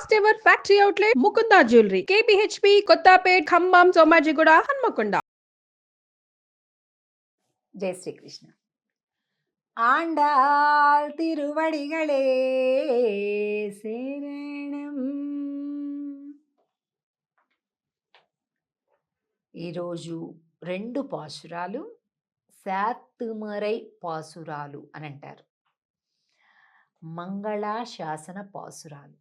First ever factory outlet Mukunda jewellery KPHB Kothapet Khammam Somajiguda Hanamkonda. జై శ్రీకృష్ణ. ఆండాల్ తిరువడిగళే శరణం. ఈరోజు 2 పాసురాలు శాత్తుమరై పాసురాలు అని అంటారు. మంగళాశాసన పాసురాలు.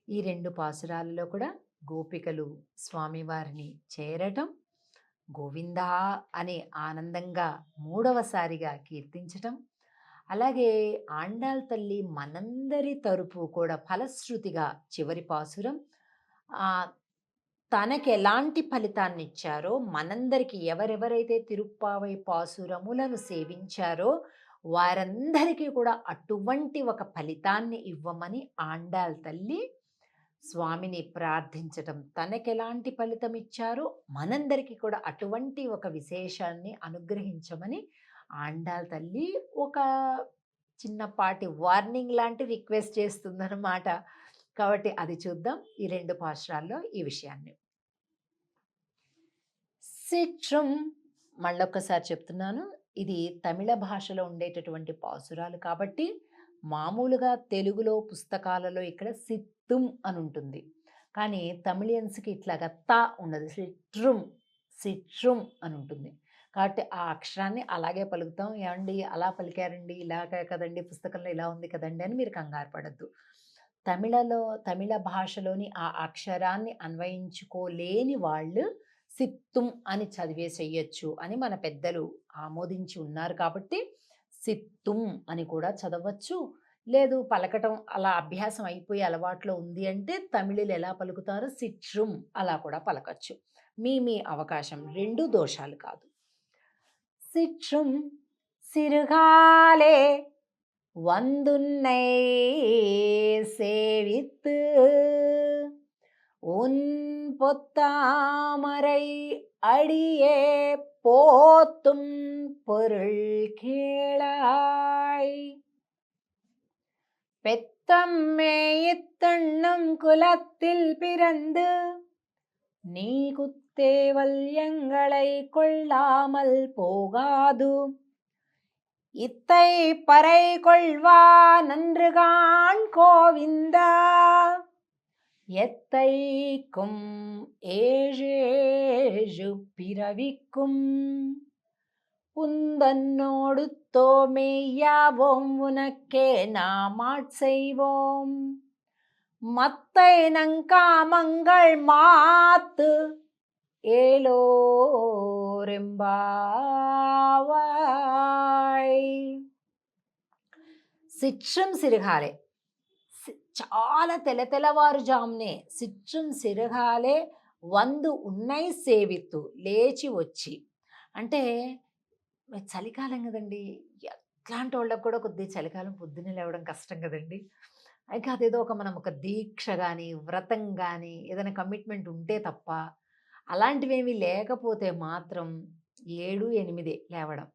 ఈ 2 పాసురాలలో కూడా గోపికలు స్వామివారిని చేరటం, గోవిందా అని ఆనందంగా 3వసారిగా కీర్తించటం, అలాగే ఆండాల్ తల్లి మనందరి తరపు కూడా ఫలశ్రుతిగా చివరి పాసురం తనకి ఎలాంటి ఫలితాన్ని ఇచ్చారో, మనందరికీ ఎవరెవరైతే తిరుప్పావై పాసురములను సేవించారో వారందరికీ కూడా అటువంటి ఒక ఫలితాన్ని ఇవ్వమని ఆండాల్ తల్లి స్వామిని ప్రార్థించటం, తనకెలాంటి ఫలితం ఇచ్చారో మనందరికీ కూడా అటువంటి ఒక విశేషాన్ని అనుగ్రహించమని ఆండాల్ తల్లి ఒక చిన్నపాటి వార్నింగ్ లాంటి రిక్వెస్ట్ చేస్తుందన్నమాట. కాబట్టి అది చూద్దాం ఈ 2 పాసురాల్లో ఈ విషయాన్ని. సిట్రం మళ్ళొక్కసారి చెప్తున్నాను, ఇది తమిళ భాషలో ఉండేటటువంటి పాసురాలు కాబట్టి మామూలుగా తెలుగులో పుస్తకాలలో ఇక్కడ సిత్తుం అని ఉంటుంది, కానీ తమిళియన్స్కి ఇట్లాగా తా ఉండదు, సిట్రుం అని ఉంటుంది. కాబట్టి ఆ అక్షరాన్ని అలాగే పలుకుతాం. ఏమండి అలా పలికారండి, ఇలాగే కదండి పుస్తకంలో ఇలా ఉంది కదండి అని మీరు కంగారు పడద్దు. తమిళ భాషలోని ఆ అక్షరాన్ని అన్వయించుకోలేని వాళ్ళు సిత్తుం అని చదివేసేయచ్చు అని మన పెద్దలు ఆమోదించి ఉన్నారు. కాబట్టి సిత్తుం అని కూడా చదవచ్చు. లేదు పలకటం అలా అభ్యాసం అయిపోయి అలవాట్లో ఉంది అంటే తమిళులు ఎలా పలుకుతారో సిట్రుం అలా కూడా పలకచ్చు. మీ అవకాశం, 2 దోషాలు కాదు. సిట్రుం సిరుగాలే வந்துன்னை சேவித்து உன் பொத்தாமரை அடியே போத்தும் பொருள் கேளாய். பெத்தம்மே இத்தண்ணும் குலத்தில் பிறந்து நீ குத்தேவல்யங்களை கொள்ளாமல் போகாது, இத்தை பறை கொள்வா நன்றுகான் கோவிந்தா, எத்தைக்கும் ஏழேழு பிறவிக்கும் உந்தன்னோடு தோமெய்யாவோம் உனக்கே நாமாட் செய்வோம், மத்தை நங்காமங்கள் மாத்து ఏలోరెంబావాయ్. సిట్రం సిరుగాలే, చాలా తెల్లవారుజామునే సిట్రం సిరుగాలే వందు ఉన్నై సేవిత్తు, లేచి వచ్చి. అంటే చలికాలం కదండి, ఎట్లాంటి వాళ్ళకు కూడా కొద్దిగా చలికాలం పొద్దున్నే లేవడం కష్టం కదండి. అయితే అదేదో మనం ఒక దీక్ష కానీ వ్రతం కానీ ఏదైనా కమిట్మెంట్ ఉంటే తప్ప, అలాంటివేమీ లేకపోతే మాత్రం 7, 8 లేవడం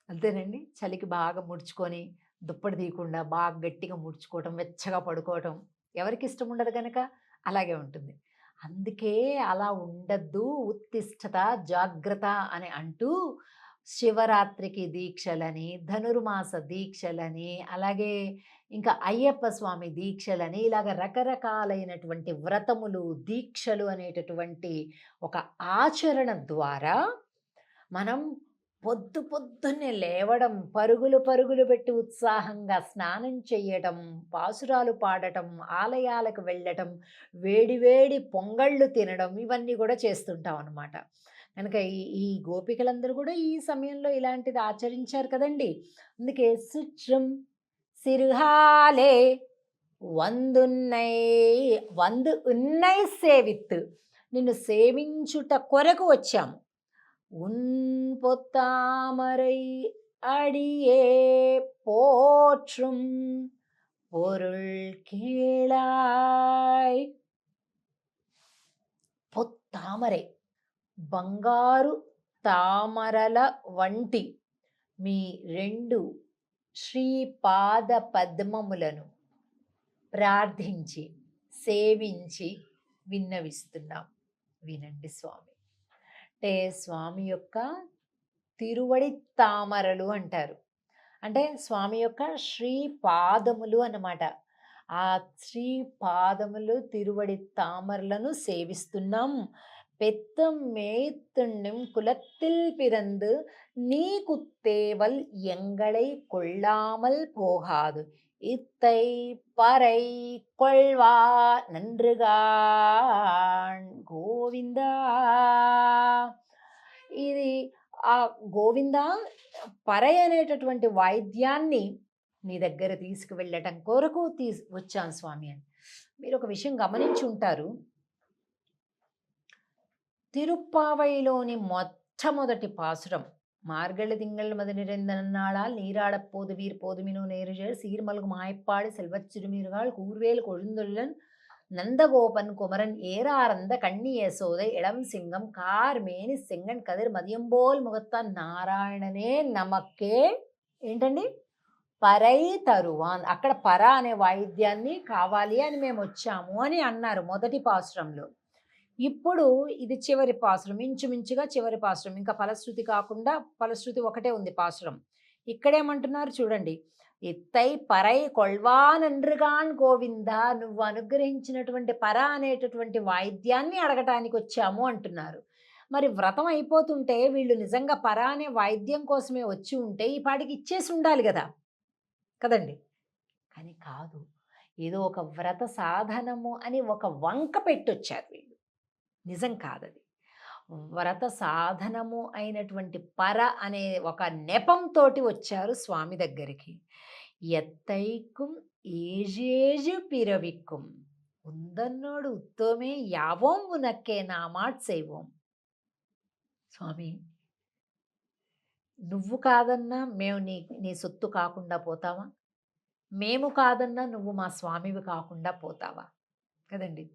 అంతేనండి. చలికి బాగా ముడుచుకొని దుప్పటి తీయకుండా బాగా గట్టిగా ముడుచుకోవటం, వెచ్చగా పడుకోవటం ఎవరికి ఇష్టం ఉండదు కనుక అలాగే ఉంటుంది. అందుకే అలా ఉండద్దు, ఉత్తిష్టత జాగ్రత్త అని అంటూ శివరాత్రికి దీక్షలని, ధనుర్మాస దీక్షలని, అలాగే ఇంకా అయ్యప్ప స్వామి దీక్షలని, ఇలాగ రకరకాలైనటువంటి వ్రతములు దీక్షలు అనేటటువంటి ఒక ఆచరణ ద్వారా మనం పొద్దున్నే లేవడం, పరుగులు పెట్టి ఉత్సాహంగా స్నానం చేయటం, పాసురాలు పాడటం, ఆలయాలకు వెళ్ళటం, వేడి పొంగళ్ళు తినడం, ఇవన్నీ కూడా చేస్తుంటాం అన్నమాట. కనుక ఈ గోపికలందరూ కూడా ఈ సమయంలో ఇలాంటిది ఆచరించారు కదండి. అందుకే సిట్రం సిరుగాలే వందు ఉన్నై సేవిత్తు, నిన్ను సేవించుట కొరకు వచ్చాము. ఉన్ పొత్తామరై అడియే పోற்றும் పొరుల్ కేళాయ్. పొత్తామరై బంగారు తామరల వంటి మీ 2 శ్రీపాద పద్మములను ప్రార్థించి సేవించి విన్నవిస్తున్నాం. వినండి స్వామి. అంటే స్వామి యొక్క తిరువడి తామరలు అంటారు. అంటే స్వామి యొక్క శ్రీపాదములు అన్నమాట. ఆ శ్రీపాదములు తిరువడి తామరలను సేవిస్తున్నాం. பெத்தம் மேய்த்துண்ணும் குலத்தில் பிறந்து நீ குத்தேவல் எங்களை கொள்ளாமல் போகாது இத்தை பறை கொள்வா நன்றுகான் గోవిందా. ఇది ఆ గోవింద పరై అనేటటువంటి వాయిద్యాన్ని నీ దగ్గర తీసుకువెళ్ళటం కొరకు వచ్చాను స్వామి అని. మీరు ఒక విషయం గమనించి ఉంటారు. తిరుప్పావైలోని మొట్టమొదటి పాసురం மார்கழி திங்கள் மது நிறைந்த நன்னாளால் நீராடப் போதுவீர் போதுமினோ நேருஜர் சீர்மல்கு மாய்ப்பாடி செல்வச் சிறுமீர்கள் கூர்வேல் கொழுந்தொல்லன் நந்தகோபன் குமரன் ஏறாரந்த கண்ணி யசோதை இளம் சிங்கம் கார் மேனி செங்கன் కదిర్ మదియంబోల్ ముగత్తాన్ నారాయణనే నమక్కే ఏంటండి పరై తరువాన్. అక్కడ పర అనే వాయిద్యాన్ని కావాలి అని మేము వచ్చాము అని అన్నారు మొదటి పాసురంలో. ఇప్పుడు ఇది చివరి పాసురం, ఇంచుమించుగా చివరి పాసురం. ఇంకా ఫలశ్రుతి కాకుండా ఫలశ్రుతి ఒకటే ఉంది పాసురం. ఇక్కడేమంటున్నారు చూడండి. ఎత్తై పరై కొల్వానండ్రుగాన్ గోవింద, నువ్వు అనుగ్రహించినటువంటి పర అనేటటువంటి వాయిద్యాన్ని అడగటానికి వచ్చాము అంటున్నారు. మరి వ్రతం అయిపోతుంటే వీళ్ళు నిజంగా పర అనే వాయిద్యం కోసమే వచ్చి ఉంటే ఈ పాటికి ఇచ్చేసి ఉండాలి కదా కదండి. కానీ కాదు, ఏదో ఒక వ్రత సాధనము అని ఒక వంక పెట్టొచ్చారు వీళ్ళు. నిజం కాదది. వ్రత సాధనము అయినటువంటి పర అనే ఒక నెపంతో వచ్చారు స్వామి దగ్గరికి. ఎత్తైకుం ఏజేజు పిరవిక్కుం ఉందన్నోడు ఉత్తమే యావోం ఉనక్కే నా మాట సేవం. స్వామి, నువ్వు కాదన్నా మేము నీ సొత్తు కాకుండా పోతావా? మేము కాదన్నా నువ్వు మా స్వామివి కాకుండా పోతావా? కదండి.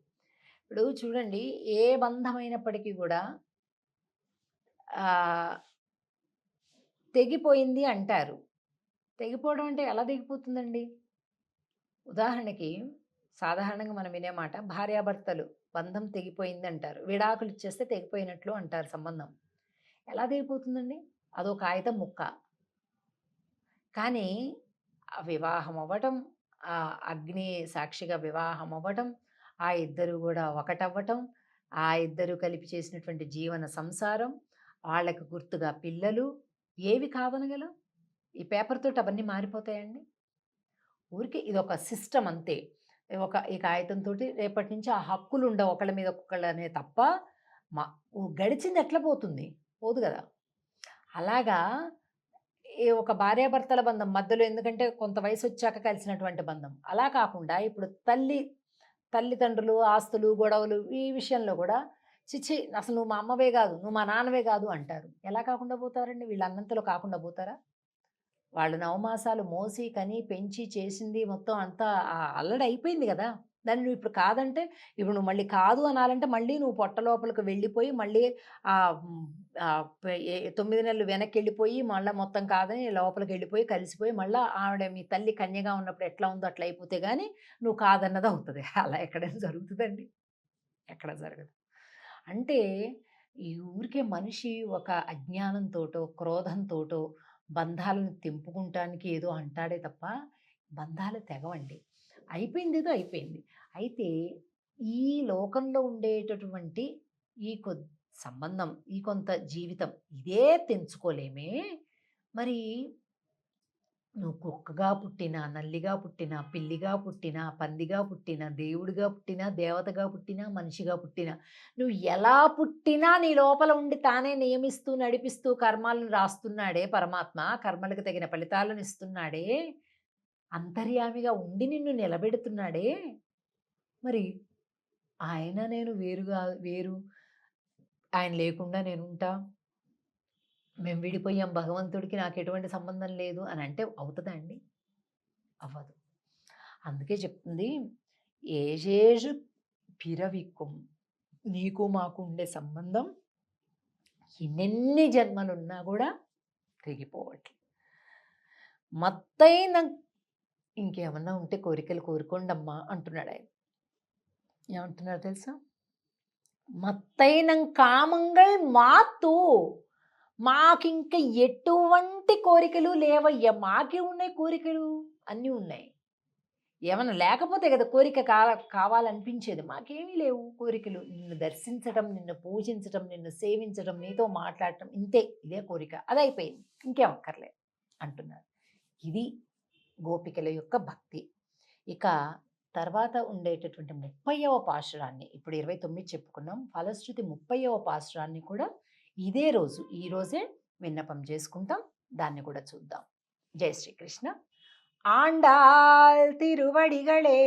ఇప్పుడు చూడండి, ఏ బంధమైనప్పటికీ కూడా తెగిపోయింది అంటారు. తెగిపోవడం అంటే ఎలా తెగిపోతుందండి? ఉదాహరణకి సాధారణంగా మనం వినే మాట, భార్యాభర్తలు బంధం తెగిపోయింది అంటారు. విడాకులు ఇచ్చేస్తే తెగిపోయినట్లు అంటారు సంబంధం. ఎలా తెగిపోతుందండి? అదో కాగితం ముక్క. కానీ వివాహం అవ్వటం, ఆ అగ్ని సాక్షిగా వివాహం అవ్వటం, ఆ ఇద్దరు కూడా ఒకటవ్వటం, ఆ ఇద్దరు కలిపి చేసినటువంటి జీవన సంసారం, వాళ్ళకు గుర్తుగా పిల్లలు, ఏవి కాదనగలం? ఈ పేపర్ తోటి అవన్నీ మారిపోతాయండి? ఊరికే ఇదొక సిస్టమ్ అంతే. ఈ కాగితంతో రేపటి నుంచి ఆ హక్కులు ఉండవు ఒకళ్ళ మీద ఒక్కొక్కళ్ళనే తప్ప గడిచింది ఎట్లా పోతుంది? పోదు కదా. అలాగా ఒక భార్యాభర్తల బంధం మధ్యలో, ఎందుకంటే కొంత వయసు వచ్చాక కలిసినటువంటి బంధం. అలా కాకుండా ఇప్పుడు తల్లిదండ్రులు, ఆస్తులు, గొడవలు, ఈ విషయంలో కూడా చిచ్చి అసలు నువ్వు మా అమ్మవే కాదు, నువ్వు మా నాన్నవే కాదు అంటారు. ఎలా కాకుండా పోతారండి? వీళ్ళు అన్నంతలో కాకుండా పోతారా? వాళ్ళు నవమాసాలు మోసి కని పెంచి చేసింది మొత్తం అంతా అల్లడి అయిపోయింది కదా. దాన్ని నువ్వు ఇప్పుడు కాదంటే, ఇప్పుడు నువ్వు మళ్ళీ కాదు అనాలంటే మళ్ళీ నువ్వు పొట్ట లోపలికి వెళ్ళిపోయి మళ్ళీ 9 నెలలు వెనక్కి వెళ్ళిపోయి మళ్ళీ మొత్తం కాదని లోపలికి వెళ్ళిపోయి కలిసిపోయి మళ్ళీ ఆవిడ మీ తల్లి కన్యగా ఉన్నప్పుడు ఎట్లా ఉందో అట్లా అయిపోతే కానీ నువ్వు కాదన్నది అవుతుంది. అలా ఎక్కడైనా జరుగుతుందండి? ఎక్కడ జరగదు. అంటే ఈ ఊరికే మనిషి ఒక అజ్ఞానంతోటో క్రోధంతోటో బంధాలను తెంపుకుంటానికి ఏదో అంటాడే తప్ప బంధాలు తెగవండి. అయిపోయింది ఏదో అయిపోయింది. అయితే ఈ లోకంలో ఉండేటటువంటి ఈ సంబంధం, ఈ కొంత జీవితం ఇదే తెంచుకోలేమే. మరి నువ్వు కుక్కగా పుట్టినా, నల్లిగా పుట్టినా, పిల్లిగా పుట్టినా, పందిగా పుట్టినా, దేవుడిగా పుట్టినా, దేవతగా పుట్టినా, మనిషిగా పుట్టినా, నువ్వు ఎలా పుట్టినా నీ లోపల ఉండి తానే నియమిస్తూ నడిపిస్తూ కర్మాలను రాస్తున్నాడే పరమాత్మ. కర్మలకు తగిన ఫలితాలను ఇస్తున్నాడే, అంతర్యామిగా ఉండి నిన్ను నిలబెడుతున్నాడే. మరి ఆయన నేను వేరు, ఆయన లేకుండా నేనుంటా, మేము విడిపోయాం, భగవంతుడికి నాకు ఎటువంటి సంబంధం లేదు అని అంటే అవుతుందా అండి? అవ్వదు. అందుకే చెప్తుంది, ఏజేజు పిరవిక్కుం, నీకు మాకు ఉండే సంబంధం ఎన్నెన్ని జన్మలున్నా కూడా తెగిపోవట్లేదు. మత్తైన ఇంకేమన్నా ఉంటే కోరికలు కోరుకోండమ్మా అంటున్నాడు ఆయన. ఏమంటున్నారు తెలుసా? మత్తైనం కామంగళ్ మాతు, మాకింక ఎటువంటి కోరికలు లేవయ్యా. మాకే ఉన్నాయి కోరికలు, అన్నీ ఉన్నాయి. ఏమన్నా లేకపోతే కదా కోరిక కావాలనిపించేది. మాకేమీ లేవు కోరికలు. నిన్ను దర్శించటం, నిన్ను పూజించటం, నిన్ను సేవించటం, నీతో మాట్లాడటం, ఇంతే. ఇదే కోరిక, అదైపోయింది, ఇంకేం అక్కర్లేదు అంటున్నారు. ఇది గోపికల యొక్క భక్తి. ఇక తర్వాత ఉండేటటువంటి 30వ పాశురాన్ని, ఇప్పుడు 29 చెప్పుకున్నాం. ఫలశ్రుతి 30వ పాశురాన్ని కూడా ఇదే రోజు, ఈ రోజే విన్నపం చేసుకుంటాం. దాన్ని కూడా చూద్దాం. జై శ్రీకృష్ణ. ఆండాల్ తిరువడిగళే